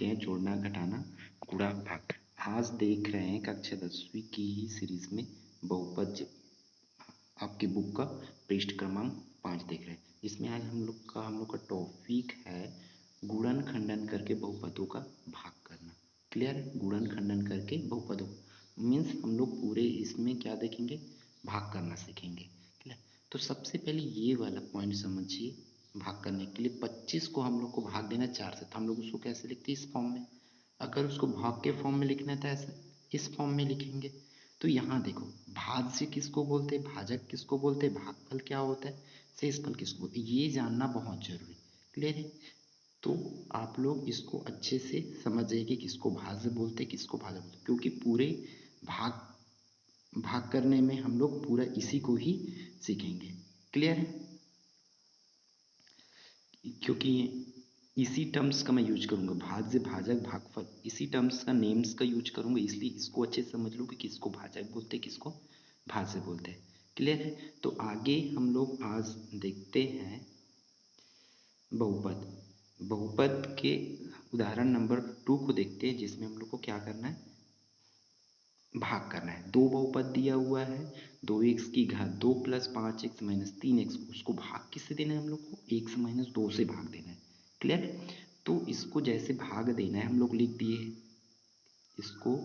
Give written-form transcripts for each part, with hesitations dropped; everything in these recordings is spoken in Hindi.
हैं जोड़ना घटाना गुणा भाग। आज देख रहे हैं कक्षा 10वीं की ही सीरीज में बहुपद। आपकी बुक का पृष्ठ क्रमांक 5 देख रहे हैं। इसमें आज हम लोग का टॉपिक है गुणन खंडन करके बहुपदों का भाग करना। क्लियर है? गुणन खंडन करके बहुपदों मीन्स हम लोग पूरे इसमें क्या देखेंगे, भाग करना सीखेंगे। क्लियर? तो सबसे पहले ये वाला पॉइंट समझिए। भाग करने के लिए 25 को हम लोग को भाग देना 4 से, तो हम लोग उसको कैसे लिखते हैं? इस फॉर्म में। अगर उसको भाग के फॉर्म में लिखना है तो ऐसे इस फॉर्म में लिखेंगे। तो यहाँ देखो, भाज्य किसको बोलते हैं, भाजक किसको बोलते हैं, भागफल क्या होता है, शेषफल किसको बोलते हैं, ये जानना बहुत जरूरी। क्लियर है? तो आप लोग इसको अच्छे से समझ जाइए कि किसको भाज्य बोलते हैं, किसको भाजक बोलते हैं, क्योंकि पूरे भाग करने में हम लोग पूरा इसी को ही सीखेंगे। क्लियर है? क्योंकि इसी टर्म्स का मैं यूज करूंगा, भाज्य भाजक भागफल, इसी टर्म्स का नेम्स का यूज करूंगा, इसलिए इसको अच्छे से समझ लो कि किसको भाजक बोलते हैं, किसको भाज्य बोलते हैं। क्लियर है? तो आगे हम लोग आज देखते हैं बहुपद। बहुपद के उदाहरण नंबर 2 को देखते हैं, जिसमें हम लोग को क्या करना है, भाग करना है। दो बहुपद दिया हुआ है, 2x की घात 2 प्लस 5x माइनस 3x, उसको भाग किससे देना है हम लोग को, 1 माइनस 2 से भाग देना है। क्लियर? तो इसको जैसे भाग देना है हम लोग लिख दिए इसको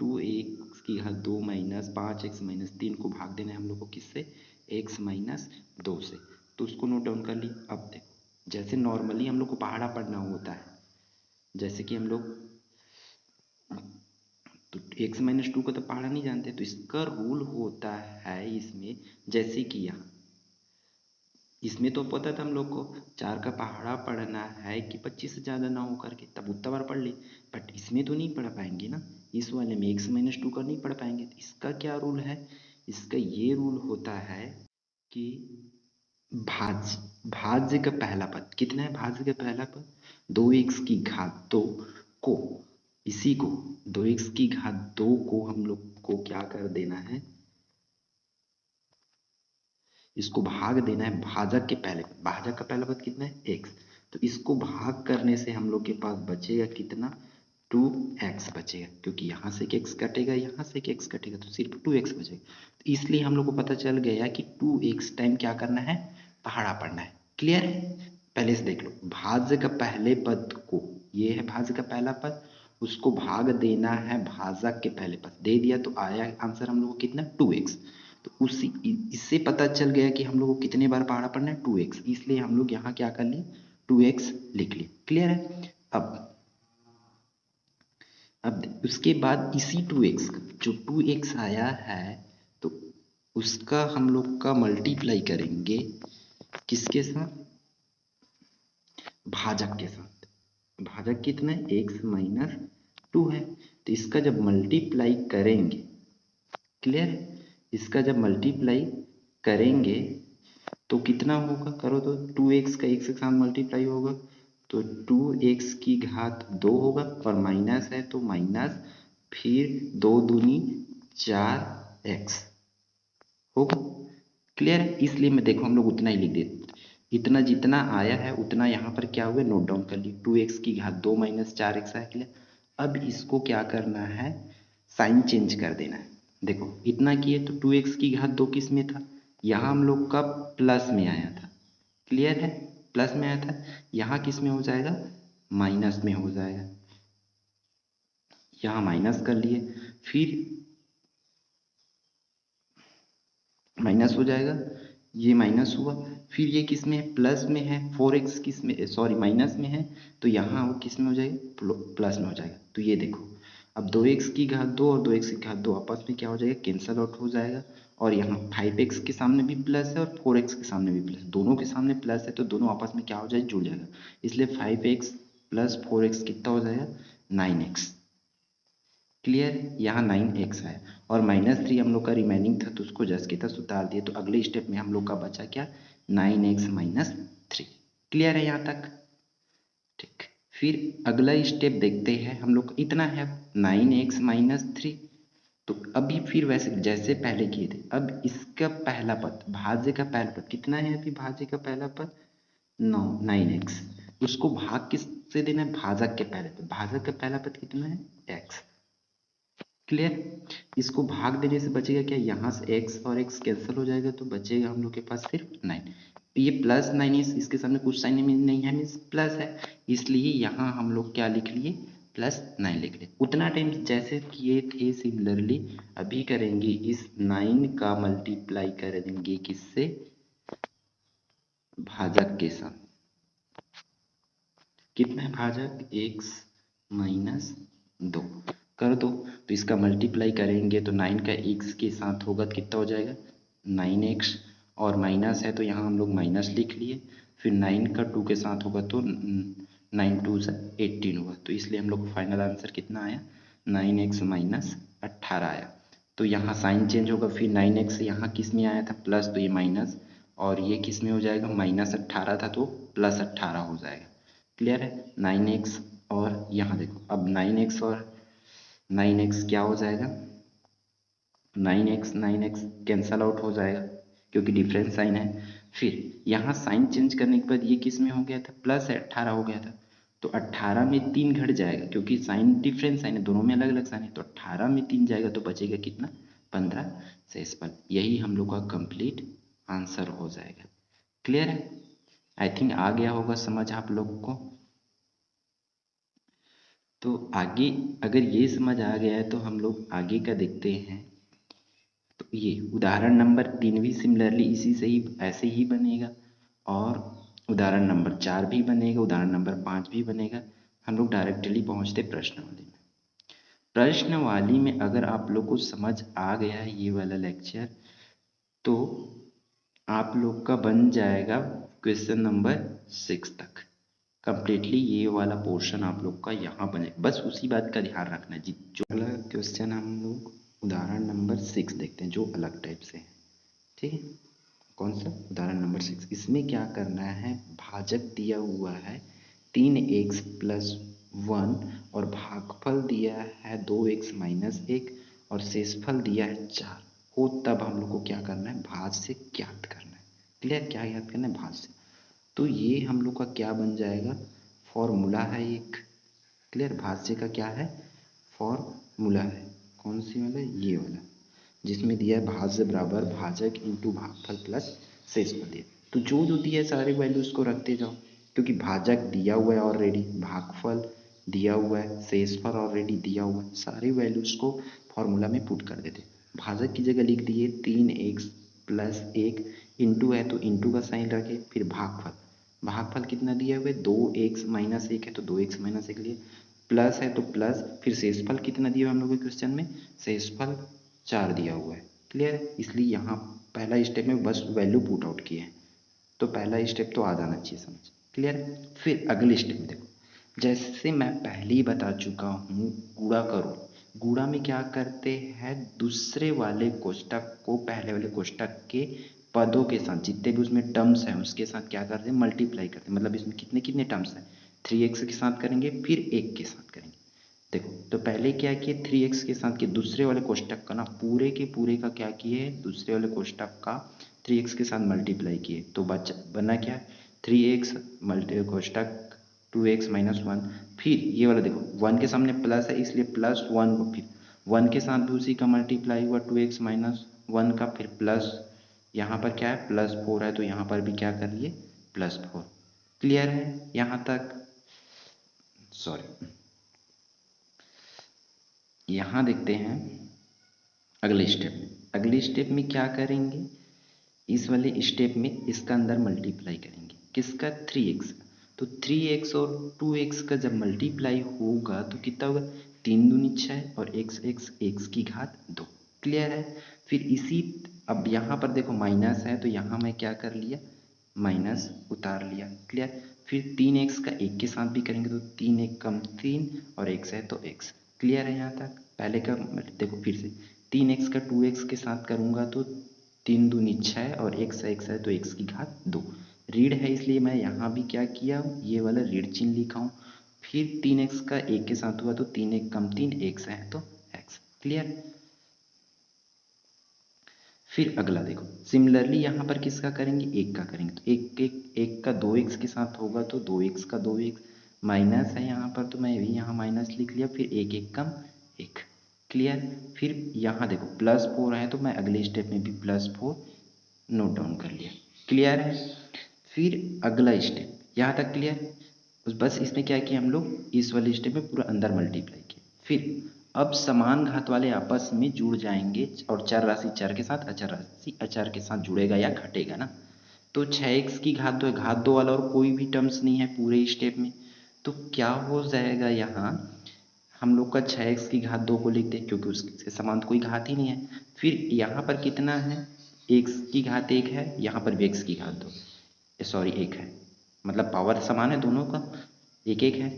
2x की घात 2 माइनस 5x माइनस 3 को भाग देना है हम लोग को किससे, x माइनस 2 से। तो उसको नोट डाउन कर लिया। अब देखो, जैसे नॉर्मली हम लोग को पहाड़ा पढ़ना होता है, जैसे कि हम लोग तो x माइनस 2 का तो पहाड़ा नहीं जानते, तो इसका रूल होता है इसमें, जैसे कि यहाँ इसमें तो पता था हम लोग को 4 का पहाड़ा पढ़ना है कि 25 से ज़्यादा ना हो करके, तब उतना बार पढ़ ली। बट इसमें तो नहीं पढ़ पाएंगे ना, इस वाले में x माइनस 2 का नहीं पढ़ पाएंगे। तो इसका क्या रूल है, इसका ये रूल होता है कि भाज्य का पहला पद कितना है, भाज्य का पहला पद 2x की घात 2 को, इसी को 2x की घात 2 को हम लोग को क्या कर देना है, इसको भाग देना है भाजक के पहले पद। भाजक का पहला पद कितना है, x। तो इसको भाग करने से हम लोग के पास बचेगा कितना, 2x बचेगा, क्योंकि यहाँ से एक x कटेगा, यहाँ से एक x कटेगा, तो सिर्फ 2x बचेगा। तो इसलिए हम लोग को पता चल गया कि 2x टाइम क्या करना है, पहाड़ा पढ़ना है। क्लियर है? पहले से देख लो, भाज्य का पहले पद को, ये है भाज्य का पहला पद, उसको भाग देना है भाजक के पहले पद, दे दिया तो आया आंसर हम लोग को कितना, 2x। तो उसी इससे पता चल गया कि हम लोग को कितने बार पहाड़ा पढ़ना है, 2x, इसलिए हम लोग यहाँ क्या कर लिए, 2x लिख लिए। क्लियर है? अब उसके बाद इसी 2x जो 2x आया है, तो उसका हम लोग का मल्टीप्लाई करेंगे किसके साथ, भाजक के साथ। भाजक कितना है, x माइनस 2 है, तो इसका जब मल्टीप्लाई करेंगे, क्लियर है, इसका जब मल्टीप्लाई करेंगे तो कितना होगा, करो तो 2x का x के साथ मल्टीप्लाई होगा, तो 2x की घात 2 होगा, और माइनस है तो माइनस, फिर 2 दूनी 4x होगा। क्लियर है? इसलिए मैं देखो हम लोग उतना ही लिख देते, इतना जितना आया है उतना यहाँ पर क्या हुआ, नोट डाउन कर लिए, 2x की घात 2 माइनस 4x है। क्लियर? अब इसको क्या करना है, साइन चेंज कर देना है। देखो इतना किए तो 2x की घात 2 किस में था, यहाँ हम लोग का प्लस में आया था। क्लियर है? प्लस में आया था, यहाँ किस में हो जाएगा, माइनस में हो जाएगा। यहाँ माइनस कर लिए, फिर माइनस हो जाएगा, ये माइनस हुआ, फिर ये किस में है, प्लस में है, 4x किस में, सॉरी माइनस में है, तो यहाँ वो किस में हो जाएगा, प्लस में हो जाएगा। तो ये देखो, अब 2x की घात 2 और 2x की घात 2 आपस में क्या हो जाएगा, कैंसल आउट हो जाएगा, और यहाँ 5x के सामने भी प्लस है और 4x के सामने भी प्लस, दोनों के सामने प्लस है, तो दोनों आपस में क्या हो जाएगा, जुड़ जाएगा। इसलिए 5x प्लस 4x कितना हो जाएगा, 9x। क्लियर? यहाँ 9x है, और -3 हम लोग का रिमेनिंग था, तो उसको जस्ट की तस उतार दिए, तो अगले स्टेप में हम लोग का बचा क्या, 9x माइनस 3। क्लियर है यहाँ तक? ठीक, फिर अगला स्टेप देखते हैं हम लोग, इतना है 9x माइनस 3। तो अभी फिर वैसे जैसे पहले किए थे, अब इसका पहला पद, भाज्य का पहला पद कितना है, अभी भाज्य का पहला पद 9 9x, उसको भाग किससे देना है, भाजक के पहले पद, भाजक का पहला पद कितना है x। क्लियर। इसको भाग देने से बचेगा क्या, यहाँ से x और x कैंसिल हो जाएगा तो बचेगा हम लोग के पास सिर्फ 9। ये +9 इसके सामने कुछ साइन नहीं है, मीन्स प्लस है, इसलिए यहाँ हम लोग क्या लिख लिए, +9 लिख लिए। उतना टाइम जैसे किए थे सिमिलरली अभी करेंगे, इस 9 का मल्टीप्लाई करेंगे किससे, भाजक के साथ। कितना है भाजक, x - 2 कर दो, तो इसका मल्टीप्लाई करेंगे तो 9 का x के साथ होगा तो कितना हो जाएगा 9x, और माइनस है तो यहाँ हम लोग माइनस लिख लिए, फिर 9 का 2 के साथ होगा तो 9 2 से 18 हुआ, तो इसलिए हम लोग फाइनल आंसर कितना आया 9x - 18 आया। तो यहाँ साइन चेंज होगा, फिर 9x यहाँ किस में आया था प्लस, तो ये माइनस, और ये किस में हो जाएगा -18 था तो +18 हो जाएगा। क्लियर है। 9x और यहाँ देखो अब 9x और 9x क्या हो जाएगा, 9x कैंसल आउट हो जाएगा क्योंकि डिफरेंस साइन है। फिर यहाँ साइन चेंज करने के बाद ये किस में हो गया था, +18 हो गया था, तो 18 में 3 घट जाएगा क्योंकि साइन डिफरेंस साइन है, दोनों में अलग अलग साइन है, तो 18 में 3 जाएगा तो बचेगा कितना 15 शेषफल। यही हम लोग का कंप्लीट आंसर हो जाएगा। क्लियर है। आई थिंक आ गया होगा समझ आप लोग को। तो आगे अगर ये समझ आ गया है तो हम लोग आगे का देखते हैं। तो ये उदाहरण नंबर 3 भी सिमिलरली इसी से ही ऐसे ही बनेगा, और उदाहरण नंबर 4 भी बनेगा, उदाहरण नंबर 5 भी बनेगा। हम लोग डायरेक्टली पहुंचते प्रश्नावली में। प्रश्नावली में अगर आप लोग को समझ आ गया है ये वाला लेक्चर, तो आप लोग का बन जाएगा क्वेश्चन नंबर 6 तक कंप्लीटली। ये वाला पोर्शन आप लोग का यहाँ बने, बस उसी बात का ध्यान रखना जी। जो अगला क्वेश्चन हम लोग उदाहरण नंबर 6 देखते हैं जो अलग टाइप से है। ठीक है, कौन सा उदाहरण नंबर 6। इसमें क्या करना है, भाजक दिया हुआ है 3x + 1 और भागफल दिया है 2x - 1 और शेषफल दिया है 4 हो, तब हम लोग को क्या करना है, भाज्य से ज्ञात करना है। क्लियर, क्या ज्ञात करना है, भाज्य से। तो ये हम लोग का क्या बन जाएगा, फॉर्मूला है एक। क्लियर, भाज्य का क्या है, फॉर्मूला है। कौन सी वाला, ये वाला, जिसमें दिया है भाज्य बराबर भाजक इंटू भागफल प्लस शेषफल दिया। तो जो जो दिया है सारे वैल्यूज को रखते जाओ, क्योंकि भाजक दिया हुआ है ऑलरेडी, भागफल दिया हुआ है, शेषफल ऑलरेडी दिया हुआ है, सारे वैल्यूज को फॉर्मूला में पुट कर देते। भाजक की जगह लिख दिए 3x + 1, इंटू है तो इंटू का साइन रखे, फिर भागफल, भागफल कितना दिया हुआ है 2x - 1 है तो 2x - 1 लिए, प्लस है तो प्लस, फिर शेषफल कितना दिया हुआ हम लोग के क्वेश्चन में, शेषफल 4 दिया हुआ है। क्लियर है, इसलिए यहाँ पहला स्टेप में बस वैल्यू पुट आउट किए हैं, तो पहला स्टेप तो आ जाना चाहिए समझ। क्लियर है। फिर अगले स्टेप में देखो, जैसे मैं पहले ही बता चुका हूँ, गुणा करो। गुणा में क्या करते हैं, दूसरे वाले कोष्टक को पहले वाले कोष्टक के पदों के साथ, जितने भी उसमें टर्म्स हैं उसके साथ क्या करते हैं, मल्टीप्लाई करते हैं। मतलब इसमें कितने कितने टर्म्स हैं, 3x के साथ करेंगे, फिर 1 के साथ करेंगे। देखो, तो पहले क्या किए, 3x के साथ किए, दूसरे वाले कोष्टक का ना पूरे के पूरे का क्या किए, दूसरे वाले कोष्टक का 3x के साथ मल्टीप्लाई किए, तो बना क्या, 3x मल्टी कोष्टक 2x - 1, फिर ये वाला देखो 1 के सामने प्लस है इसलिए +1, फिर 1 के साथ भी उसी का मल्टीप्लाई हुआ 2x - 1 का, फिर प्लस यहाँ पर क्या है +4 है तो यहाँ पर भी क्या कर लिए +4। क्लियर है यहाँ तक, सॉरी। यहाँ देखते हैं अगले स्टेप में। अगले स्टेप में क्या करेंगे, इस वाले स्टेप में इसका अंदर मल्टीप्लाई करेंगे, किसका, 3x का। तो 3x और 2x का जब मल्टीप्लाई होगा तो कितना होगा, 3 दूनी 6 और x की घात 2। क्लियर है। फिर इसी, अब यहाँ पर देखो माइनस है तो यहाँ मैं क्या कर लिया, माइनस उतार लिया। क्लियर। फिर 3x का 1 के साथ भी करेंगे तो 3 1 कम 3 और x है तो x। क्लियर है यहाँ तक। पहले का देखो फिर से, 3x का 2x के साथ करूँगा तो 3 दूनी 6 और x है तो x की घात 2। ऋण है इसलिए मैं यहाँ भी क्या किया, ये वाला ऋण चिन्ह लिखा हूँ। फिर 3x का 1 के साथ हुआ तो 3 1 कम 3 x है तो x। क्लियर। फिर अगला देखो, सिमिलरली यहाँ पर किसका करेंगे, एक का करेंगे। तो एक का 2x के साथ होगा तो 2x का 2x, माइनस है यहाँ पर तो मैं भी यहाँ माइनस लिख लिया, फिर एक एक कम एक। क्लियर। फिर यहाँ देखो +4 है तो मैं अगले स्टेप में भी +4 नोट डाउन कर लिया। क्लियर है। फिर अगला स्टेप यहाँ तक क्लियर। बस इसमें क्या किया हम लोग, इस वाले स्टेप में पूरा अंदर मल्टीप्लाई किया। फिर अब समान घात वाले आपस में जुड़ जाएंगे और चर राशि चर के साथ, अचर राशि अचर के साथ जुड़ेगा या घटेगा ना। तो 6x की घात 2 है, घात 2 वाला और कोई भी टर्म्स नहीं है पूरे स्टेप में। तो क्या हो जाएगा, यहाँ हम लोग का 6x की घात 2 को लिखते हैं क्योंकि उसके समान तो कोई घात ही नहीं है। फिर यहाँ पर कितना है, x की घात 1 है, यहाँ पर भी x की घात 2 सॉरी 1 है, मतलब पावर समान है दोनों का, एक एक है।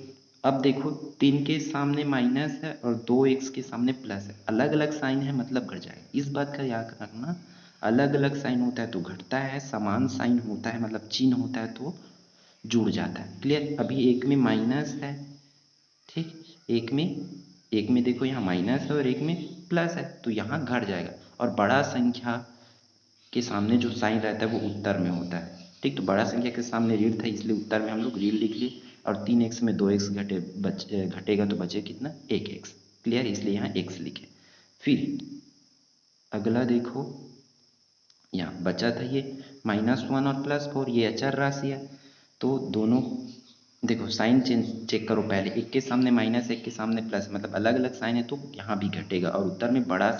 अब देखो 3 के सामने माइनस है और 2x के सामने प्लस है, अलग अलग साइन है मतलब घट जाएगा। इस बात का याद रखना, अलग अलग साइन होता है तो घटता है, समान साइन होता है मतलब चिन्ह होता है तो जुड़ जाता है। क्लियर। अभी एक में माइनस है, ठीक, एक में देखो यहाँ माइनस है और एक में प्लस है तो यहाँ घट जाएगा। और बड़ा संख्या के सामने जो साइन रहता है वो उत्तर में होता है, ठीक। तो बड़ा संख्या के सामने ऋण था इसलिए उत्तर में हम लोग ऋण लिख लिए, और 3x में 2x घटेगा तो बचे कितना, 1x। क्लियर। इसलिए यहाँ x लिखे। फिर अगला देखो, यहाँ बचा था ये -1 और +4, ये अचर राशि है तो दोनों देखो साइन चेक करो पहले, एक के सामने माइनस एक के सामने प्लस, मतलब अलग अलग साइन है तो यहाँ भी घटेगा। और उत्तर में बड़ा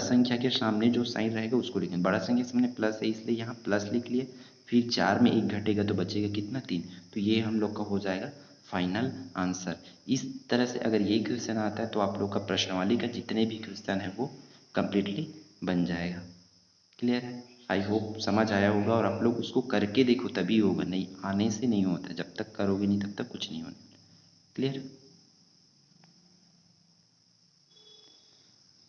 संख्या के सामने जो साइन रहेगा उसको लिखेंगे। बड़ा संख्या के सामने प्लस है इसलिए यहाँ प्लस लिख लिए। फिर 4 में 1 घटेगा तो बचेगा कितना, 3। तो ये हम लोग का हो जाएगा फाइनल आंसर। इस तरह से अगर ये क्वेश्चन आता है तो आप लोग का प्रश्नावली का जितने भी क्वेश्चन है वो कम्प्लीटली बन जाएगा। क्लियर है। आई होप समझ आया होगा, और आप लोग उसको करके देखो तभी होगा, नहीं आने से नहीं होता, जब तक करोगे नहीं तब तक कुछ नहीं होने। क्लियर।